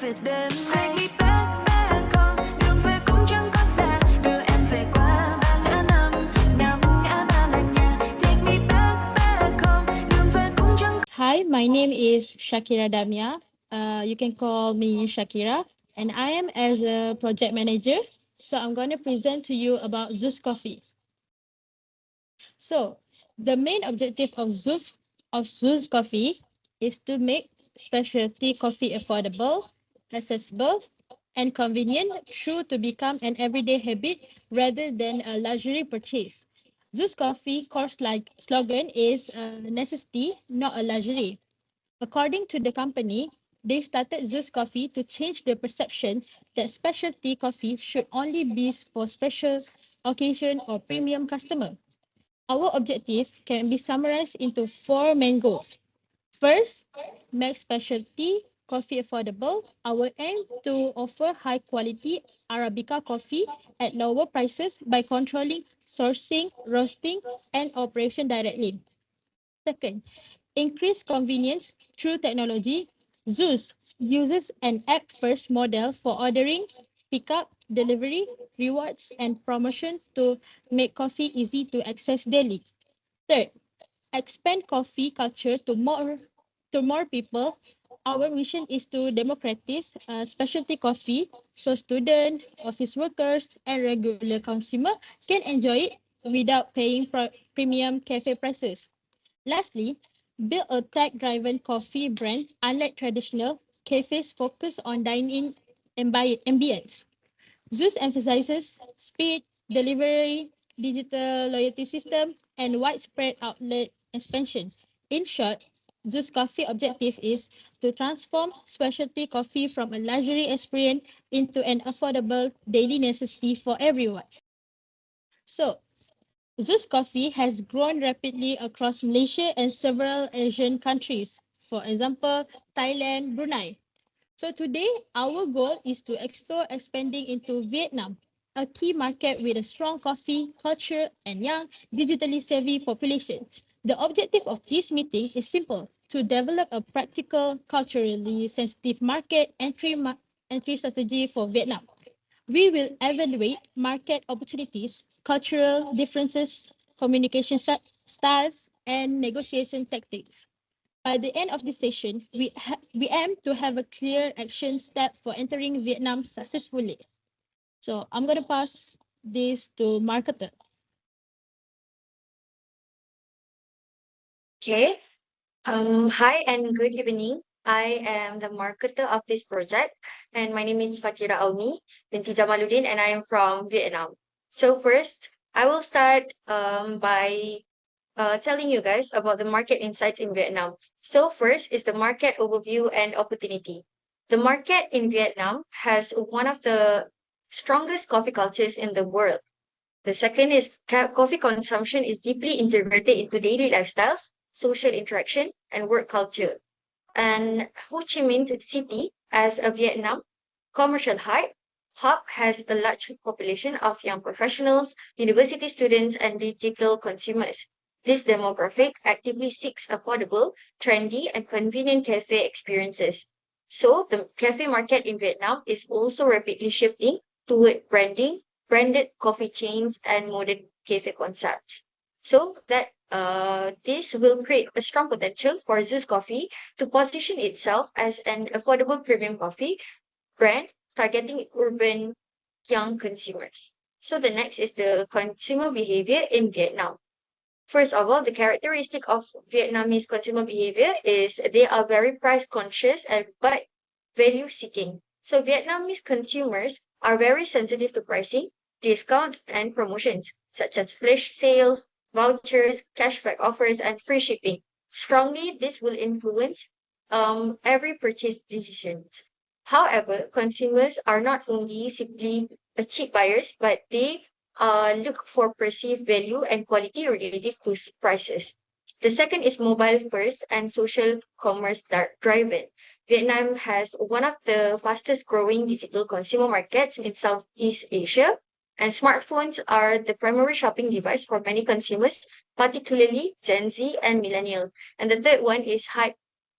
về đêm nay. Take me back, back home, đường về cũng chẳng có xa, đưa em về qua ba ngã năm, năm ngã ba là nhà. Take me back, back home, đường về cũng chẳng. Hi, my name is Shakira Damia. You can call me Shakira, and I am as a project manager. So I'm going to present to you about Zeus Coffee. So the main objective of Zeus Coffee is to make specialty coffee affordable, accessible, and convenient through to become an everyday habit rather than a luxury purchase. Zeus Coffee course like slogan is a necessity, not a luxury. According to the company, they started Zeus Coffee to change the perception that specialty coffee should only be for special occasion or premium customer. Our objective can be summarized into four main goals. First, make specialty coffee affordable. Our aim to offer high quality Arabica coffee at lower prices by controlling sourcing, roasting, and operation directly. Second, increase convenience through technology. Zeus uses an app-first model for ordering, pickup, delivery, rewards, and promotion to make coffee easy to access daily. Third, expand coffee culture to more people. Our mission is to democratize specialty coffee so students, office workers, and regular consumer can enjoy it without paying premium cafe prices. Lastly, build a tech-driven coffee brand. Unlike traditional cafes focus on dining ambience. Zeus emphasizes speed, delivery, digital loyalty system, and widespread outlet expansion. In short, Zeus Coffee objective is to transform specialty coffee from a luxury experience into an affordable daily necessity for everyone. So, Zeus Coffee has grown rapidly across Malaysia and several Asian countries, for example, Thailand, Brunei. So today, our goal is to explore expanding into Vietnam, a key market with a strong coffee culture and young, digitally savvy population. The objective of this meeting is simple: to develop a practical, culturally sensitive market entry strategy for Vietnam. We will evaluate market opportunities, cultural differences, communication styles, and negotiation tactics. By the end of this session, we aim to have a clear action step for entering Vietnam successfully. So I'm going to pass this to marketer. Okay. Hi and good evening. I am the marketer of this project, and my name is Fakira Auni binti Jamaluddin, and I am from Vietnam. So first, I will start by telling you guys about the market insights in Vietnam. So first is the market overview and opportunity. The market in Vietnam has one of the strongest coffee cultures in the world. The second is coffee consumption is deeply integrated into daily lifestyles, social interaction, and work culture. And Ho Chi Minh City, as a Vietnam commercial hub, has a large population of young professionals, university students, and digital consumers. This demographic actively seeks affordable, trendy, and convenient cafe experiences. So, the cafe market in Vietnam is also rapidly shifting toward branded coffee chains, and modern cafe concepts. So that this will create a strong potential for Zeus Coffee to position itself as an affordable premium coffee brand targeting urban young consumers. So the next is the consumer behavior in Vietnam. First of all, the characteristic of Vietnamese consumer behavior is they are very price conscious and but value seeking. So Vietnamese consumers are very sensitive to pricing, discounts, and promotions such as flash sales, vouchers, cashback offers, and free shipping. Strongly, this will influence every purchase decisions. However, consumers are not only simply cheap buyers, but they look for perceived value and quality relative to prices. The second is mobile first and social commerce driven. Vietnam has one of the fastest growing digital consumer markets in Southeast Asia, and smartphones are the primary shopping device for many consumers, particularly Gen Z and millennial. And the third one is high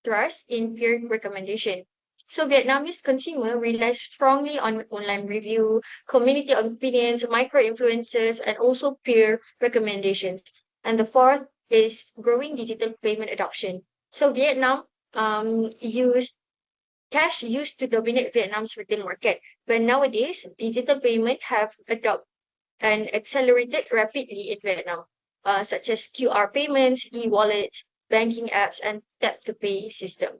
trust in peer recommendation. So Vietnamese consumer rely strongly on online review, community opinions, micro influencers, and also peer recommendations. And the fourth is growing digital payment adoption. So Vietnam used cash used to dominate Vietnam's retail market, but nowadays digital payment have adopted and accelerated rapidly in Vietnam, such as QR payments, e-wallets, banking apps, and tap-to-pay system.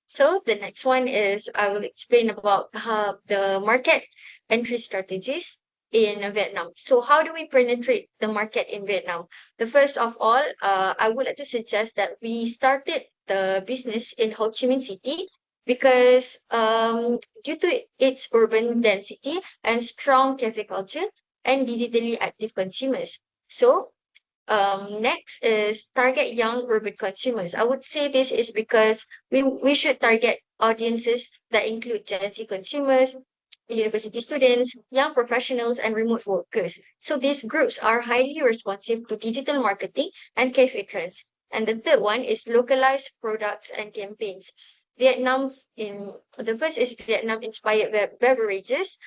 So the next one is I will explain about the market entry strategies in Vietnam. So how do we penetrate the market in Vietnam? The first of all, I would like to suggest that we started the business in Ho Chi Minh City because due to its urban density and strong cafe culture and digitally active consumers. So next is target young urban consumers. I would say this is because we should target audiences that include Gen Z consumers, university students, young professionals, and remote workers. So these groups are highly responsive to digital marketing and cafe trends. And the third one is localized products and campaigns. Vietnam's in the first is Vietnam inspired beverages.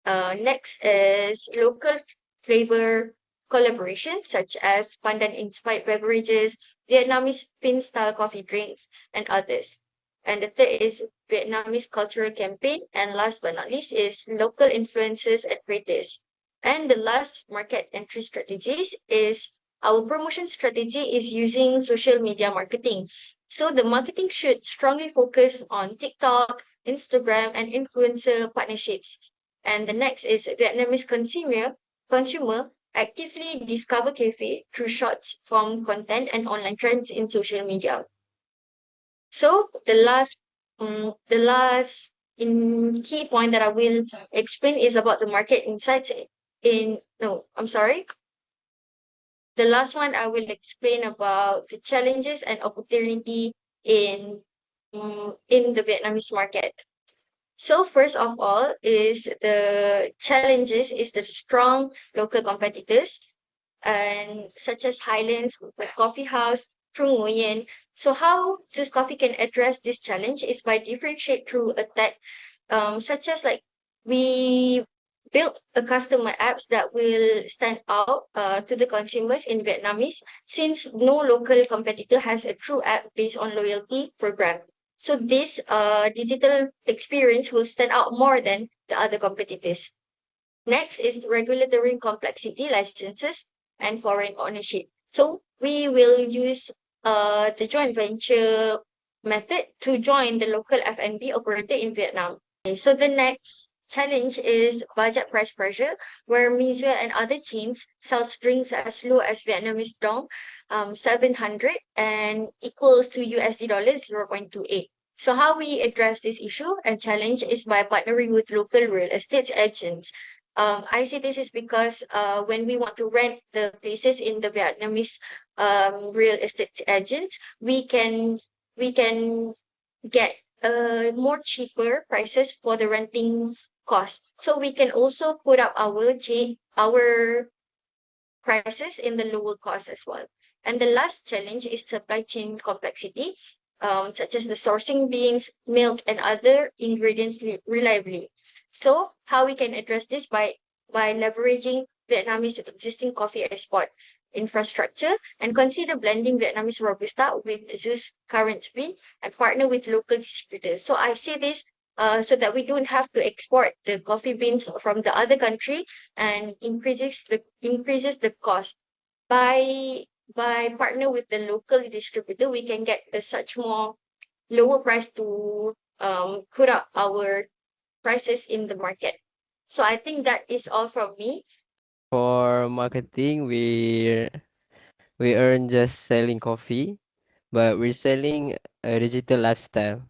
Next is local flavor collaborations such as Pandan-inspired beverages, Vietnamese Pin-style coffee drinks, and others. And the third is Vietnamese cultural campaign. And last but not least is local influencers and creators. And the last market entry strategies is our promotion strategy is using social media marketing. So the marketing should strongly focus on TikTok, Instagram, and influencer partnerships. And the next is Vietnamese consumer actively discover cafe through short form content and online trends in social media. So the last key point that I will explain is about the market insights in no, I'm sorry. The last one I will explain about the challenges and opportunity in the Vietnamese market. So first of all is the challenges is the strong local competitors and such as Highlands, the Coffee House, Trung Nguyen. So how Zeus Coffee can address this challenge is by differentiate through a tech, such as like we built a customer apps that will stand out to the consumers in Vietnamese since no local competitor has a true app based on loyalty program. So this digital experience will stand out more than the other competitors. Next is regulatory complexity, licenses, and foreign ownership. So we will use the joint venture method to join the local F&B operator in Vietnam. Okay, so the next challenge is budget price pressure, where Mizwell and other chains sells drinks as low as Vietnamese dong, 700 and equals to USD dollars 0.28. So how we address this issue and challenge is by partnering with local real estate agents. I say this is because when we want to rent the places in the Vietnamese real estate agents, we can get more cheaper prices for the renting cost. So we can also put up our prices in the lower cost as well. And the last challenge is supply chain complexity, such as the sourcing beans, milk, and other ingredients reliably. So how we can address this by leveraging Vietnamese existing coffee export infrastructure and consider blending Vietnamese Robusta with Zeus current speed and partner with local distributors. So I say this so that we don't have to export the coffee beans from the other country and increases the cost. By partner with the local distributor, we can get a such more lower price to put up our prices in the market. So I think that is all from me. For marketing, we earn just selling coffee, but we're selling a digital lifestyle.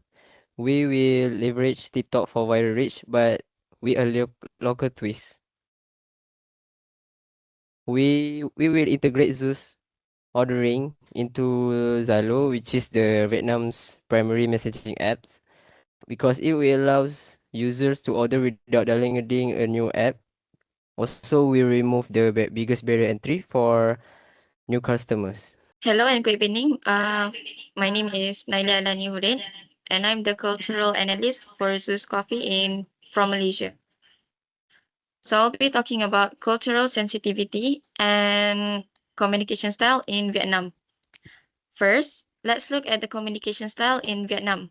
We will leverage TikTok for viral reach, but we a local twist. We will integrate Zeus ordering into Zalo, which is the Vietnam's primary messaging apps, because it will allows users to order without downloading a new app. Also, we remove the biggest barrier entry for new customers. Hello and good evening. My name is Naila Alani Hurin. and I'm the cultural analyst for Zeus Coffee from Malaysia. So I'll be talking about cultural sensitivity and communication style in Vietnam. First, let's look at the communication style in Vietnam.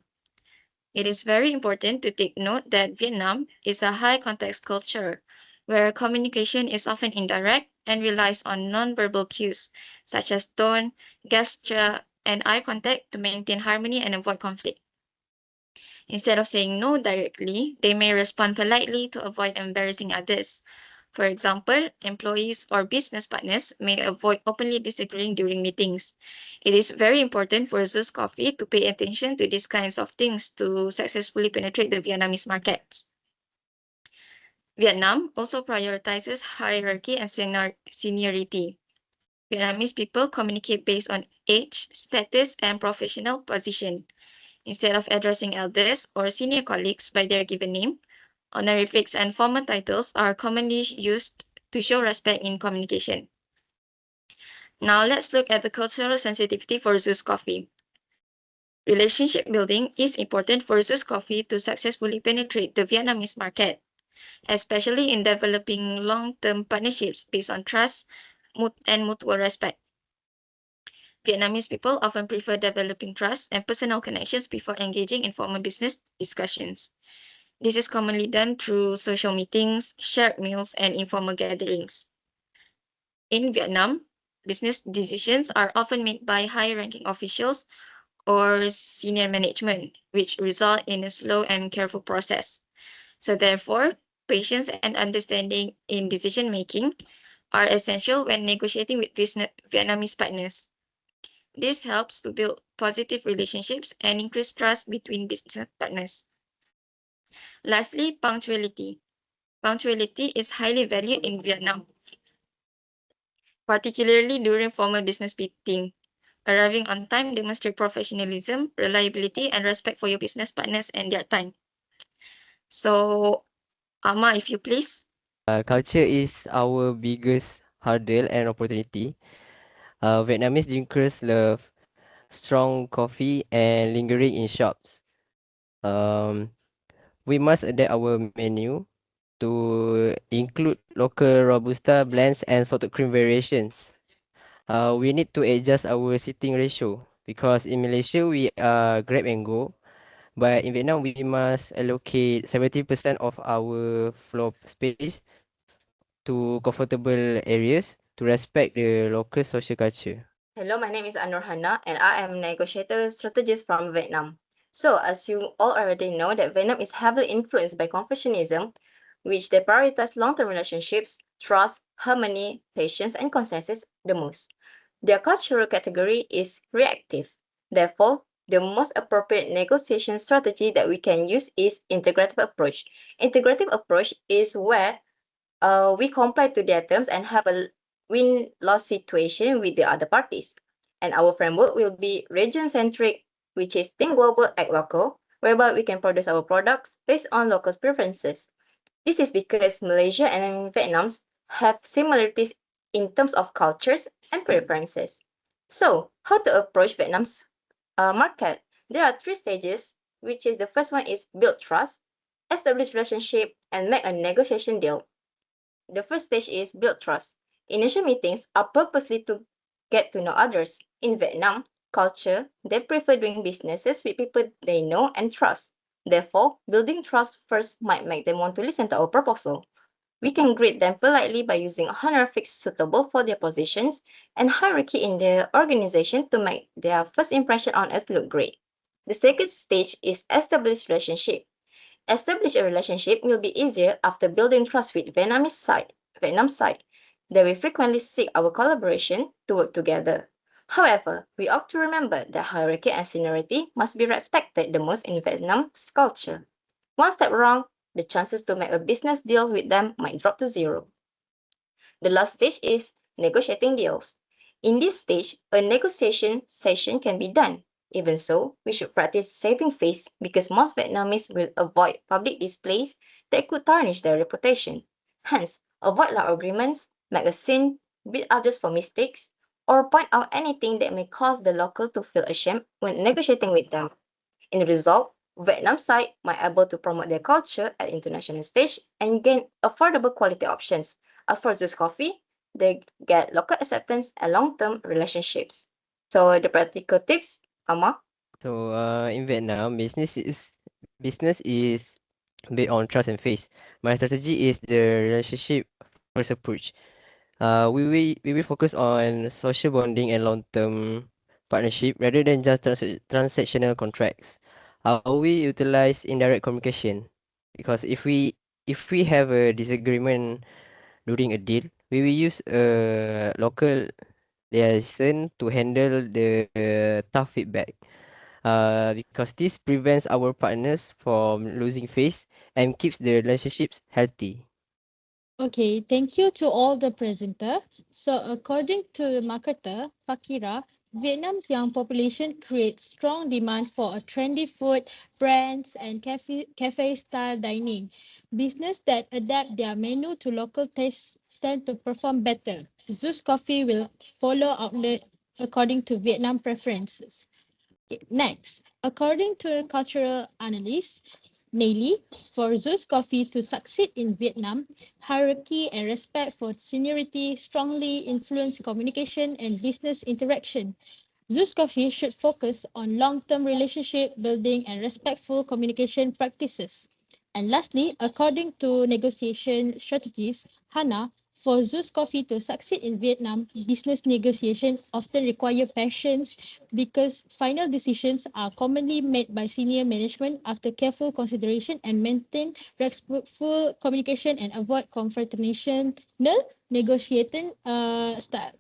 It is very important to take note that Vietnam is a high context culture where communication is often indirect and relies on nonverbal cues such as tone, gesture, and eye contact to maintain harmony and avoid conflict. Instead of saying no directly, they may respond politely to avoid embarrassing others. For example, employees or business partners may avoid openly disagreeing during meetings. It is very important for Zeus Coffee to pay attention to these kinds of things to successfully penetrate the Vietnamese markets. Vietnam also prioritizes hierarchy and seniority. Vietnamese people communicate based on age, status, and professional position. Instead of addressing elders or senior colleagues by their given name, honorifics and formal titles are commonly used to show respect in communication. Now let's look at the cultural sensitivity for Zeus Coffee. Relationship building is important for Zeus Coffee to successfully penetrate the Vietnamese market, especially in developing long-term partnerships based on trust and mutual respect. Vietnamese people often prefer developing trust and personal connections before engaging in formal business discussions. This is commonly done through social meetings, shared meals, and informal gatherings. In Vietnam, business decisions are often made by high-ranking officials or senior management, which result in a slow and careful process. So therefore, patience and understanding in decision making are essential when negotiating with Vietnamese partners. This helps to build positive relationships and increase trust between business partners. Lastly, punctuality. Punctuality is highly valued in Vietnam, particularly during formal business meeting. Arriving on time demonstrates professionalism, reliability, and respect for your business partners and their time. So, Ama, if you please. Culture is our biggest hurdle and opportunity. Vietnamese drinkers love strong coffee and lingering in shops. Um, we must adapt our menu to include local robusta blends and salted cream variations. We need to adjust our seating ratio because in Malaysia we are grab and go, but in Vietnam we must allocate 70% of our floor space to comfortable areas to respect the local social culture. Hello, my name is Anur Hana and I am a negotiator strategist from Vietnam. So, as you all already know that Vietnam is heavily influenced by Confucianism, which they prioritize long-term relationships, trust, harmony, patience, and consensus the most. Their cultural category is reactive. Therefore, the most appropriate negotiation strategy that we can use is integrative approach. Integrative approach is where we comply to their terms and have a win-loss situation with the other parties. And our framework will be region-centric, which is think global, act local, whereby we can produce our products based on local preferences. This is because Malaysia and Vietnam have similarities in terms of cultures and preferences. So, how to approach Vietnam's market? There are three stages, which is the first one is build trust, establish relationship, and make a negotiation deal. The first stage is build trust. Initial meetings are purposely to get to know others. In Vietnam culture, they prefer doing businesses with people they know and trust. Therefore, building trust first might make them want to listen to our proposal. We can greet them politely by using honorifics suitable for their positions and hierarchy in their organization to make their first impression on us look great. The second stage is establish relationship. Establish a relationship will be easier after building trust with Vietnam side. They will frequently seek our collaboration to work together. However, we ought to remember that hierarchy and seniority must be respected the most in Vietnam's culture. One step wrong, the chances to make a business deal with them might drop to zero. The last stage is negotiating deals. In this stage, a negotiation session can be done. Even so, we should practice saving face because most Vietnamese will avoid public displays that could tarnish their reputation. Hence, avoid loud agreements, make a scene, beat others for mistakes, or point out anything that may cause the locals to feel ashamed when negotiating with them. In the result, Vietnam side might able to promote their culture at international stage and gain affordable quality options. As for Zeus Coffee, they get local acceptance and long-term relationships. So the practical tips, Ama. So in Vietnam, business is based on trust and faith. My strategy is the relationship first approach. We will focus on social bonding and long-term partnership rather than just transactional contracts. We utilize indirect communication because if we have a disagreement during a deal, we will use a local liaison to handle the tough feedback. Because this prevents our partners from losing face and keeps the relationships healthy. Okay, thank you to all the presenter. So according to marketer Fakira, Vietnam's young population creates strong demand for a trendy food, brands, and cafe style dining. Business that adapt their menu to local tastes tend to perform better. Zeus Coffee will follow outlet according to Vietnam preferences. Next, according to a cultural analyst, Nelly, for Zeus Coffee to succeed in Vietnam, hierarchy and respect for seniority strongly influence communication and business interaction. Zeus Coffee should focus on long-term relationship building and respectful communication practices. And lastly, according to negotiation strategies, Hana, for Zeus Coffee to succeed in Vietnam, business negotiation often require patience because final decisions are commonly made by senior management after careful consideration and maintain respectful communication and avoid confrontational negotiating style.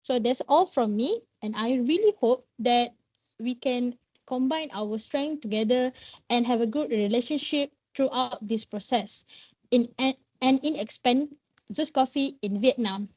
So that's all from me, and I really hope that we can combine our strength together and have a good relationship throughout this process and in expand Zeus Coffee in Vietnam.